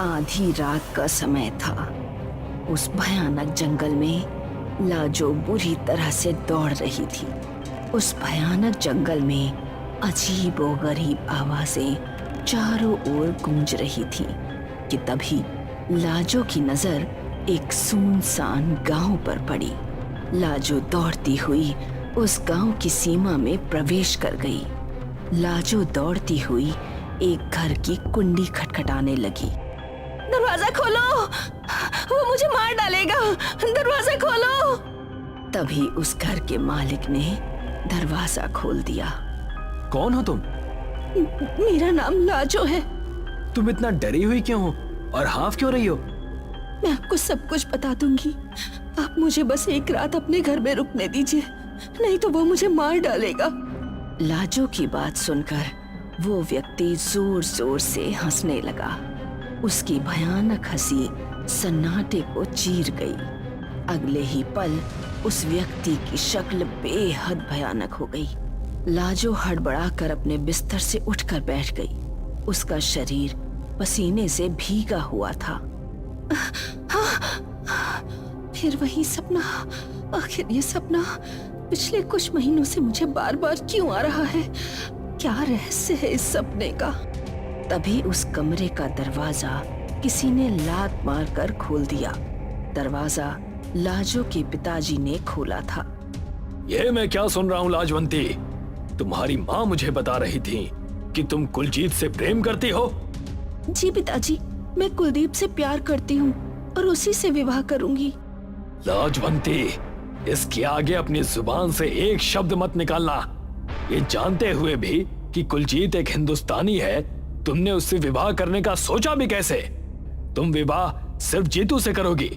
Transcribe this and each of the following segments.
आधी रात का समय था। उस भयानक जंगल में लाजो बुरी तरह से दौड़ रही थी। उस भयानक जंगल में अजीबोगरीब आवाजें चारों ओर गूंज रही थी कि तभी लाजो की नजर एक सुनसान गांव पर पड़ी। लाजो दौड़ती हुई उस गांव की सीमा में प्रवेश कर गई। लाजो दौड़ती हुई एक घर की कुंडी खटखटाने लगी। दरवाजा खोलो, वो मुझे मार डालेगा, दरवाजा खोलो। तभी उस घर के मालिक ने दरवाजा खोल दिया। कौन हो तुम? मेरा नाम लाजो है। तुम इतना डरी हुई क्यों हो और हाफ क्यों रही हो? मैं आपको सब कुछ बता दूंगी। आप मुझे बस एक रात अपने घर में रुकने दीजिए, नहीं तो वो मुझे मार डालेगा। लाजो की बात सुनकर वो व्यक्ति जोर जोर से हंसने लगा। उसकी भयानक हंसी सन्नाटे को चीर गई। अगले ही पल उस व्यक्ति की शक्ल बेहद भयानक हो गई। लाजो हड़बड़ाकर अपने बिस्तर से उठकर बैठ गई। उसका शरीर पसीने से भीगा हुआ था। फिर वही सपना। आखिर ये सपना पिछले कुछ महीनों से मुझे बार बार क्यों आ रहा है? क्या रहस्य है इस सपने का? तभी उस कमरे का दरवाजा किसी ने लात मारकर खोल दिया। दरवाजा लाजो के पिताजी ने खोला था। ये मैं क्या सुन रहा हूँ लाजवंती? तुम्हारी माँ मुझे बता रही थी कि तुम कुलजीत से प्रेम करती हो। जी पिताजी, मैं कुलदीप से प्यार करती हूँ और उसी से विवाह करूंगी। लाजवंती, इसके आगे अपनी जुबान से एक शब्द मत निकालना। ये जानते हुए भी कि कुलजीत एक हिंदुस्तानी है, तुमने उससे विवाह करने का सोचा भी कैसे? तुम विवाह सिर्फ जीतू से करोगी।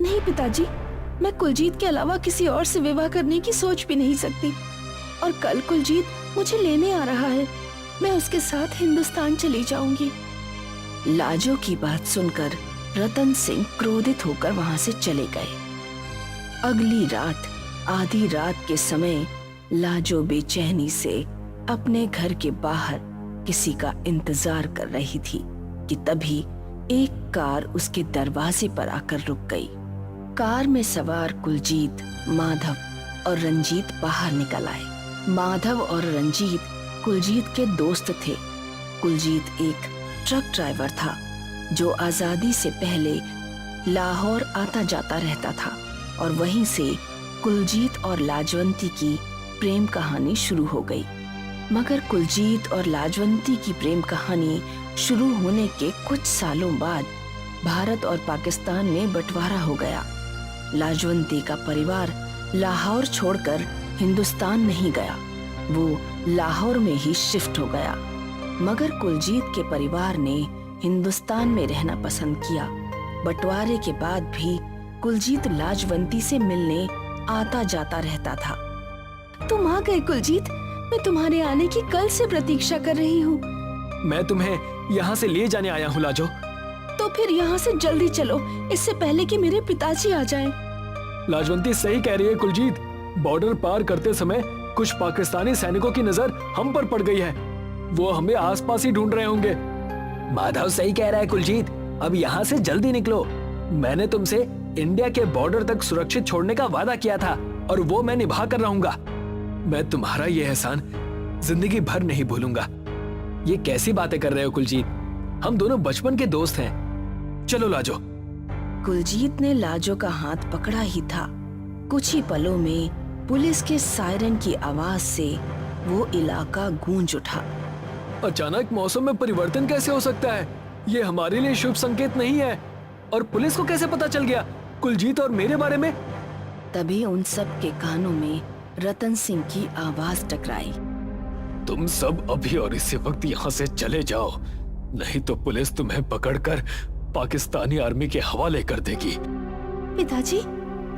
नहीं पिताजी, मैं कुलजीत के अलावा किसी और से विवाह करने की सोच भी नहीं सकती। और कल कुलजीत मुझे लेने आ रहा है, मैं उसके साथ हिंदुस्तान चली जाऊंगी। लाजो की बात सुनकर रतन सिंह क्रोधित होकर वहां से चले गए। अगली रात आधी रात के समय लाजो बेचैनी से अपने घर के बाहर किसी का इंतजार कर रही थी कि तभी एक कार उसके दरवाजे पर आकर रुक गई। कार में सवार कुलजीत, माधव और रंजीत बाहर निकल आए। माधव और रंजीत कुलजीत के दोस्त थे। कुलजीत एक ट्रक ड्राइवर था जो आजादी से पहले लाहौर आता जाता रहता था और वहीं से कुलजीत और लाजवंती की प्रेम कहानी शुरू हो गई। मगर कुलजीत और लाजवंती की प्रेम कहानी शुरू होने के कुछ सालों बाद भारत और पाकिस्तान में बंटवारा हो गया। लाजवंती का परिवार लाहौर छोड़कर हिंदुस्तान नहीं गया, वो लाहौर में ही शिफ्ट हो गया। मगर कुलजीत के परिवार ने हिंदुस्तान में रहना पसंद किया। बंटवारे के बाद भी कुलजीत लाजवंती से मिलने आता जाता रहता था। तुम आ गए कुलजीत, मैं तुम्हारे आने की कल से प्रतीक्षा कर रही हूँ। मैं तुम्हें यहाँ से ले जाने आया हूँ लाजो। तो फिर यहाँ से जल्दी चलो, इससे पहले कि मेरे पिताजी आ जाएं। लाजवंती सही कह रही है कुलजीत, बॉर्डर पार करते समय कुछ पाकिस्तानी सैनिकों की नजर हम पर पड़ गई है। वो हमें आसपास ही ढूंढ रहे होंगे। माधव सही कह रहा है कुलजीत, अब यहाँ से जल्दी निकलो। मैंने तुमसे इंडिया के बॉर्डर तक सुरक्षित छोड़ने का वादा किया था और वो मैं निभा कर रहूंगा। मैं तुम्हारा ये एहसान जिंदगी भर नहीं भूलूंगा। ये कैसी बातें कर रहे हो कुलजीत? हम दोनों बचपन के दोस्त हैं। चलो लाजो। कुलजीत ने लाजो का हाथ पकड़ा ही था, कुछ ही पलों में पुलिस के सायरन की आवाज से वो इलाका गूंज उठा। अचानक मौसम में परिवर्तन कैसे हो सकता है? ये हमारे लिए शुभ संकेत नहीं है। और पुलिस को कैसे पता चल गया कुलजीत और मेरे बारे में? तभी उन सब के कानों में रतन सिंह की आवाज टकराई। तुम सब अभी और इसी वक्त यहाँ से चले जाओ, नहीं तो पुलिस तुम्हें पकड़कर पाकिस्तानी आर्मी के हवाले कर देगी। पिताजी,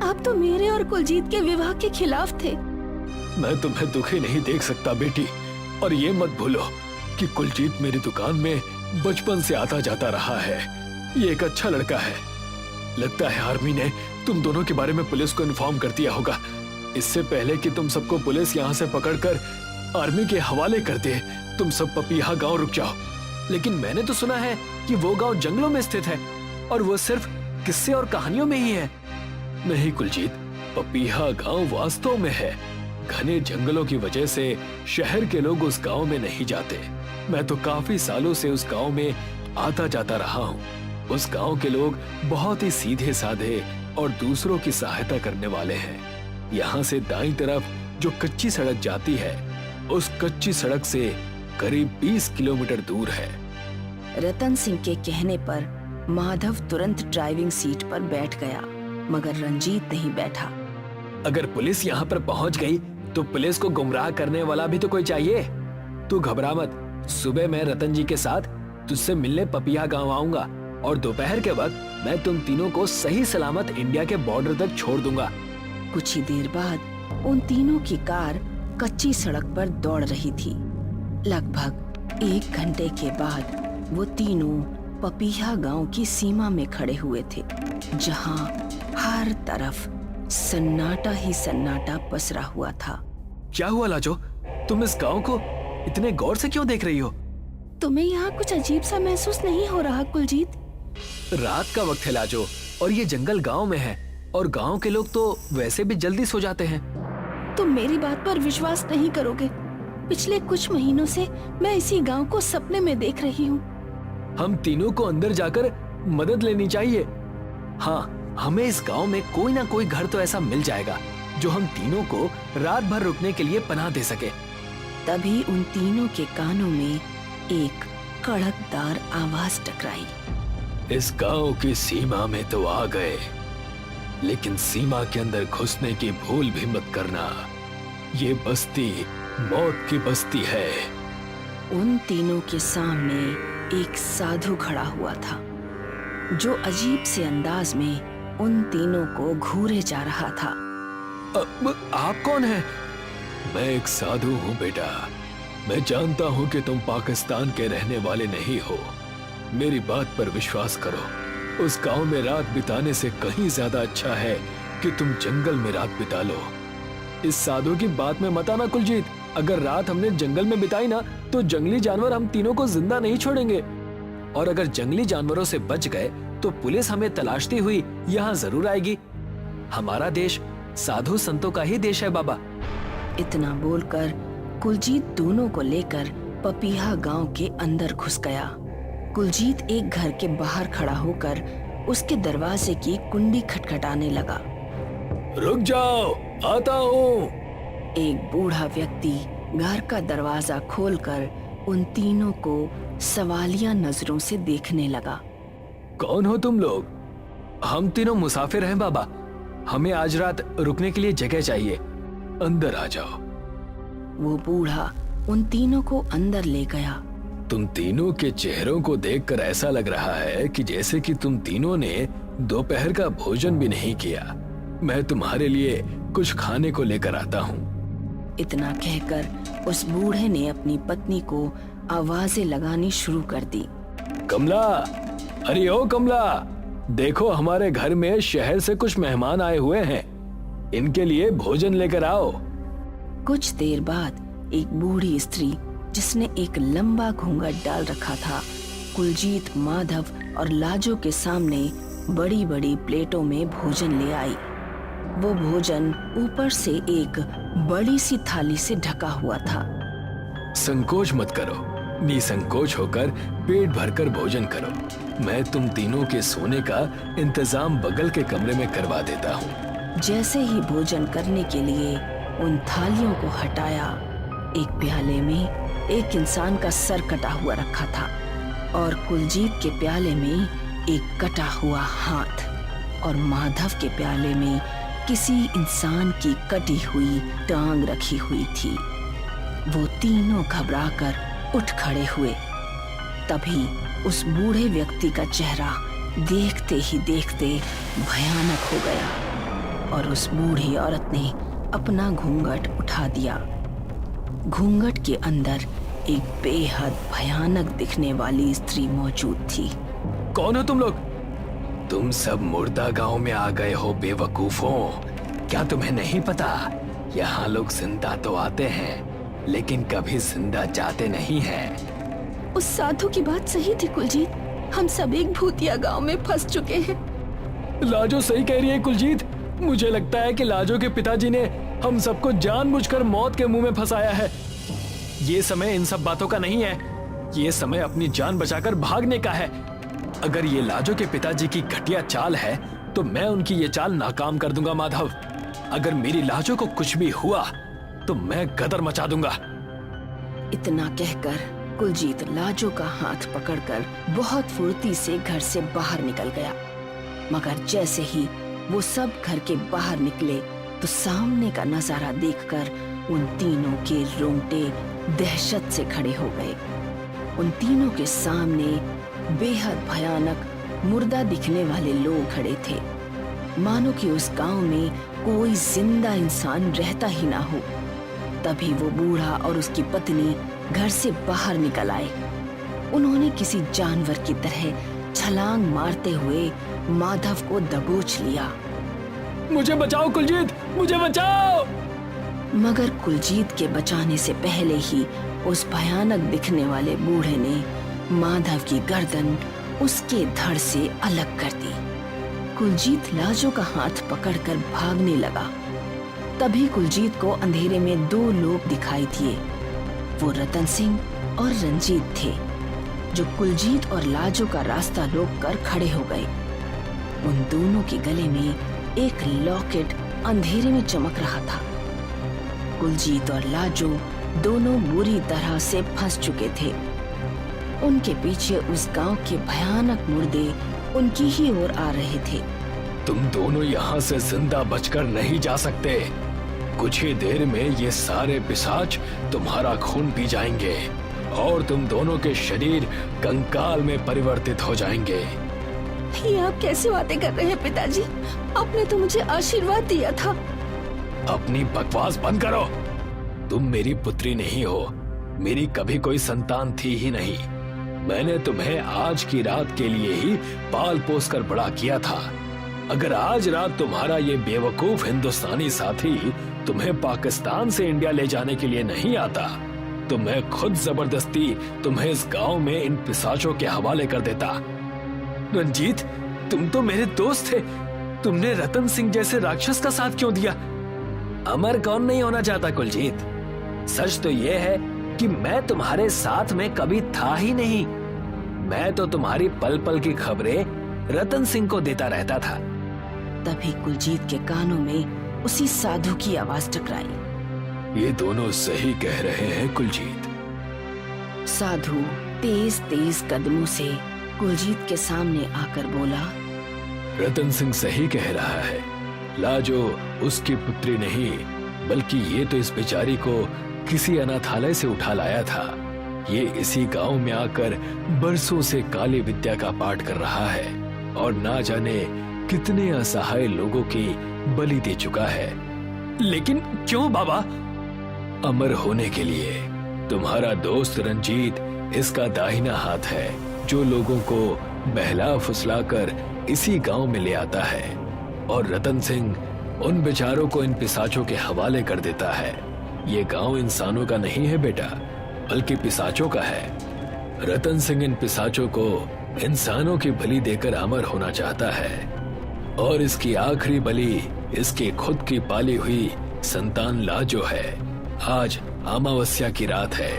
आप तो मेरे और कुलजीत के विवाह के खिलाफ थे। मैं तुम्हें दुखी नहीं देख सकता बेटी, और ये मत भूलो कि कुलजीत मेरी दुकान में बचपन से आता जाता रहा है। ये एक अच्छा लड़का है। लगता है आर्मी ने तुम दोनों के बारे में पुलिस को इन्फॉर्म कर दिया होगा। इससे पहले कि तुम सबको पुलिस यहाँ से पकड़कर आर्मी के हवाले कर दे, तुम सब पपीहा गांव रुक जाओ। लेकिन मैंने तो सुना है कि वो गांव जंगलों में स्थित है और वो सिर्फ किस्से और कहानियों में ही है। नहीं कुलजीत, पपीहा गांव वास्तव में है। घने जंगलों की वजह से शहर के लोग उस गांव में नहीं जाते। मैं तो काफी सालों से उस गांव में आता जाता रहा हूँ। उस गांव के लोग बहुत ही सीधे साधे और दूसरों की सहायता करने वाले हैं। यहाँ से दाईं तरफ जो कच्ची सड़क जाती है, उस कच्ची सड़क से करीब 20 किलोमीटर दूर है। रतन सिंह के कहने पर माधव तुरंत ड्राइविंग सीट पर बैठ गया, मगर रंजीत नहीं बैठा। अगर पुलिस यहाँ पर पहुँच गई तो पुलिस को गुमराह करने वाला भी तो कोई चाहिए। तू घबरा मत, सुबह मैं रतन जी के साथ तुझसे मिलने पपिया गांव आऊंगा और दोपहर के वक्त मैं तुम तीनों को सही सलामत इंडिया के बॉर्डर तक छोड़ दूंगा। कुछ ही देर बाद उन तीनों की कार कच्ची सड़क पर दौड़ रही थी। लगभग 1 घंटे के बाद वो तीनों पपीहा गांव की सीमा में खड़े हुए थे, जहां हर तरफ सन्नाटा ही सन्नाटा पसरा हुआ था। क्या हुआ लाजो, तुम इस गांव को इतने गौर से क्यों देख रही हो? तुम्हें यहाँ कुछ अजीब सा महसूस नहीं हो रहा कुलजीत? रात का वक्त है लाजो, और ये जंगल गांव में है और गांव के लोग तो वैसे भी जल्दी सो जाते हैं। तुम मेरी बात पर विश्वास नहीं करोगे। पिछले कुछ महीनों से मैं इसी गांव को सपने में देख रही हूँ। हम तीनों को अंदर जाकर मदद लेनी चाहिए। हाँ, हमें इस गांव में कोई ना कोई घर तो ऐसा मिल जाएगा जो हम तीनों को रात भर रुकने के लिए पनाह दे सके। तभी उन तीनों के कानों में एक कड़कदार आवाज टकराई। इस गांव की सीमा में तो आ गए, लेकिन सीमा के अंदर घुसने की भूल भी मत करना। ये बस्ती मौत की बस्ती है। उन तीनों के सामने एक साधु खड़ा हुआ था, जो अजीब से अंदाज में उन तीनों को घूरे जा रहा था। आप कौन हैं? मैं एक साधु हूँ बेटा। मैं जानता हूँ कि तुम पाकिस्तान के रहने वाले नहीं हो। मेरी बात पर विश्वास करो। उस गांव में रात बिताने से कहीं ज्यादा अच्छा है कि तुम जंगल में रात बिता लो। इस साधु की बात में मत आना कुलजीत। अगर रात हमने जंगल में बिताई ना, तो जंगली जानवर हम तीनों को जिंदा नहीं छोड़ेंगे। और अगर जंगली जानवरों से बच गए तो पुलिस हमें तलाशती हुई यहाँ जरूर आएगी। हमारा देश साधु संतों का ही देश है बाबा। इतना बोलकर कुलजीत दोनों को लेकर पपीहा गांव के अंदर घुस गया। कुलजीत एक घर के बाहर खड़ा होकर उसके दरवाजे की कुंडी खटखटाने लगा। रुक जाओ, आता हूँ। एक बूढ़ा व्यक्ति घर का दरवाजा खोलकर उन तीनों को सवालिया नजरों से देखने लगा। कौन हो तुम लोग? हम तीनों मुसाफिर हैं बाबा। हमें आज रात रुकने के लिए जगह चाहिए। अंदर आ जाओ। वो बूढ़ा उन तीनों को अंदर ले गया। तुम तीनों के चेहरों को देखकर ऐसा लग रहा है कि जैसे कि तुम तीनों ने दोपहर का भोजन भी नहीं किया। मैं तुम्हारे लिए कुछ खाने को लेकर आता हूँ। इतना कहकर उस बूढ़े ने अपनी पत्नी को आवाजें लगानी शुरू कर दी। कमला, अरे ओ कमला, देखो हमारे घर में शहर से कुछ मेहमान आए हुए हैं। इनके लिए भोजन लेकर आओ। कुछ देर बाद एक बूढ़ी स्त्री, जिसने एक लंबा घूंघट डाल रखा था, कुलजीत, माधव और लाजो के सामने बड़ी बड़ी प्लेटों में भोजन ले आई। वो भोजन ऊपर से एक बड़ी सी थाली से ढका हुआ था। संकोच मत करो, निसंकोच होकर पेट भरकर भोजन करो। मैं तुम तीनों के सोने का इंतजाम बगल के कमरे में करवा देता हूँ। जैसे ही भोजन करने के लिए उन थालियों को हटाया, एक प्याले में एक इंसान का सर कटा हुआ रखा था और कुलजीत के प्याले में एक कटा हुआ हाथ और माधव के प्याले में किसी इंसान की कटी हुई टांग रखी हुई थी। वो तीनों घबराकर उठ खड़े हुए। तभी उस बूढ़े व्यक्ति का चेहरा देखते ही देखते भयानक हो गया और उस बूढ़ी औरत ने अपना घूंघट उठा दिया। घूंघट के अंदर एक बेहद भयानक दिखने वाली स्त्री मौजूद थी। कौन हो तुम लोग? तुम सब मुर्दा गांव में आ गए हो बेवकूफों। क्या तुम्हें नहीं पता, यहाँ लोग जिंदा तो आते हैं लेकिन कभी जिंदा जाते नहीं हैं। उस साधु की बात सही थी कुलजीत, हम सब एक भूतिया गांव में फंस चुके हैं। लाजो सही कह रही है कुलजीत। मुझे लगता है कि लाजो के पिताजी ने हम सबको जानबूझकर मौत के मुंह में फंसाया है। ये समय इन सब बातों का नहीं है, ये समय अपनी जान बचाकर भागने का है। अगर ये लाजो के पिताजी की घटिया चाल है तो मैं उनकी ये चाल नाकाम कर दूंगा माधव। अगर मेरी लाजो को कुछ भी हुआ तो मैं गदर मचा दूंगा। इतना कहकर कुलजीत लाजो का हाथ पकड़कर बहुत फुर्ती से घर से बाहर निकल गया। मगर जैसे ही वो सब घर के बाहर निकले तो सामने का नजारा देखकर उन तीनों के रोंगटे दहशत से खड़े हो गए। उन तीनों के सामने बेहद भयानक मुर्दा दिखने वाले लोग खड़े थे, मानो कि उस गांव में कोई जिंदा इंसान रहता ही ना हो। तभी वो बूढ़ा और उसकी पत्नी घर से बाहर निकल आए। उन्होंने किसी जानवर की तरह छलांग मारते हुए माधव को दबोच लिया। मुझे बचाओ कुलजीत, मुझे बचाओ। मगर कुलजीत के बचाने से पहले ही उस भयानक दिखने वाले बूढ़े ने माधव की गर्दन उसके धड़ से अलग कर दी। कुलजीत लाजो का हाथ पकड़कर भागने लगा। तभी कुलजीत को अंधेरे में दो लोग दिखाई दिए। वो रतन सिंह और रंजीत थे, जो कुलजीत और लाजो का रास्ता रोककर खड़े हो गए। उन दोनों के गले में एक लॉकेट अंधेरे में चमक रहा था। कुलजीत और लाजो दोनों बुरी तरह से फंस चुके थे। उनके पीछे उस गांव के भयानक मुर्दे उनकी ही ओर आ रहे थे। तुम दोनों यहाँ से जिंदा बचकर नहीं जा सकते। कुछ ही देर में ये सारे पिशाच तुम्हारा खून पी जाएंगे और तुम दोनों के शरीर कंकाल में परिवर्तित हो जाएंगे। ये आप कैसी बातें कर रहे हैं पिताजी? आपने तो मुझे आशीर्वाद दिया था। अपनी बकवास बंद करो। तुम मेरी पुत्री नहीं हो, मेरी कभी कोई संतान थी ही नहीं। मैंने तुम्हें आज की रात के लिए ही पाल पोस कर बड़ा किया था। अगर आज रात तुम्हारा ये बेवकूफ हिंदुस्तानी साथी तुम्हें पाकिस्तान से इंडिया ले जाने के लिए नहीं आता तो मैं खुद जबरदस्ती तुम्हें इस गांव में इन पिशाचों के हवाले कर देता। रंजीत, तुम तो मेरे दोस्त थे, तुमने रतन सिंह जैसे राक्षस का साथ क्यों दिया? अमर कौन नहीं होना चाहता कुलजीत? सच तो ये है कि मैं तुम्हारे साथ में कभी था ही नहीं। मैं तो तुम्हारी पल पल की खबरें रतन सिंह को देता रहता था। तभी कुलजीत के कानों में उसी साधु की आवाज टकराई। ये दोनों सही कह रहे हैं कुलजीत। साधु तेज तेज कदमों से कुलजीत के सामने आकर बोला, रतन सिंह सही कह रहा है। लाजो उसकी पुत्री नहीं, बल्कि ये तो इस बेचारी को किसी अनाथालय से उठा लाया था। ये इसी गांव में आकर बरसों से काली विद्या का पाठ कर रहा है और ना जाने कितने असहाय लोगों की बलि दे चुका है। लेकिन क्यों बाबा? अमर होने के लिए। तुम्हारा दोस्त रंजीत इसका दाहिना हाथ है, जो लोगों को बहला फुसलाकर इसी गांव में ले आता है, और रतन सिंह उन बेचारों को इन पिशाचों के हवाले कर देता है। ये गांव इंसानों का नहीं है बेटा, बल्कि पिशाचों का है। रतन सिंह इन पिशाचों को इंसानों की बलि देकर अमर होना चाहता है, और इसकी आखिरी बलि इसकी खुद की पाली हुई संतान लाजो है। आज अमावस्या की रात है।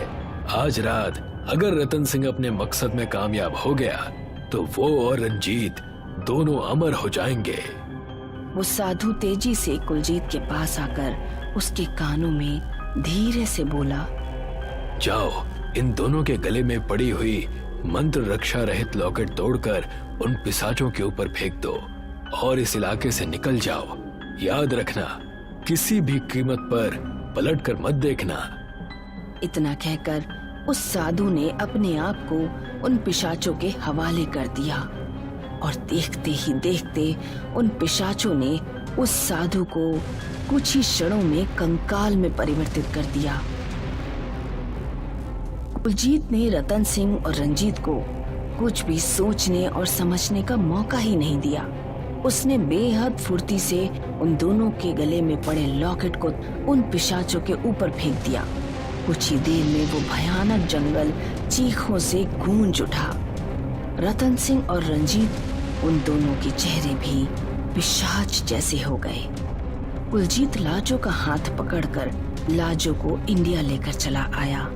आज रात अगर रतन सिंह अपने मकसद में कामयाब हो गया तो वो और रंजीत दोनों अमर हो जाएंगे। वो साधु तेजी से कुलजीत के पास आकर उसके कानों में धीरे से बोला, जाओ, इन दोनों के गले में पड़ी हुई मंत्र रक्षा रहित लॉकेट तोड़कर उन पिशाचों के ऊपर फेंक दो और इस इलाके से निकल जाओ। याद रखना, किसी भी कीमत पर पलट कर मत देखना। इतना कहकर उस साधु ने अपने आप को उन पिशाचों के हवाले कर दिया, और देखते ही देखते उन पिशाचों ने उस साधु को कुछ ही क्षणों में कंकाल में परिवर्तित कर दिया। कुलजीत ने रतन सिंह और रंजीत को कुछ भी सोचने और समझने का मौका ही नहीं दिया। उसने बेहद फुर्ती से उन दोनों के गले में पड़े लॉकेट को उन पिशाचों के ऊपर फेंक दिया। कुछ ही देर में वो भयानक जंगल चीखों से गूंज उठा। रतन सिंह और रंजीत, उन दोनों के चेहरे भी पिशाच जैसे हो गए। कुलजीत लाजो का हाथ पकड़कर लाजो को इंडिया लेकर चला आया।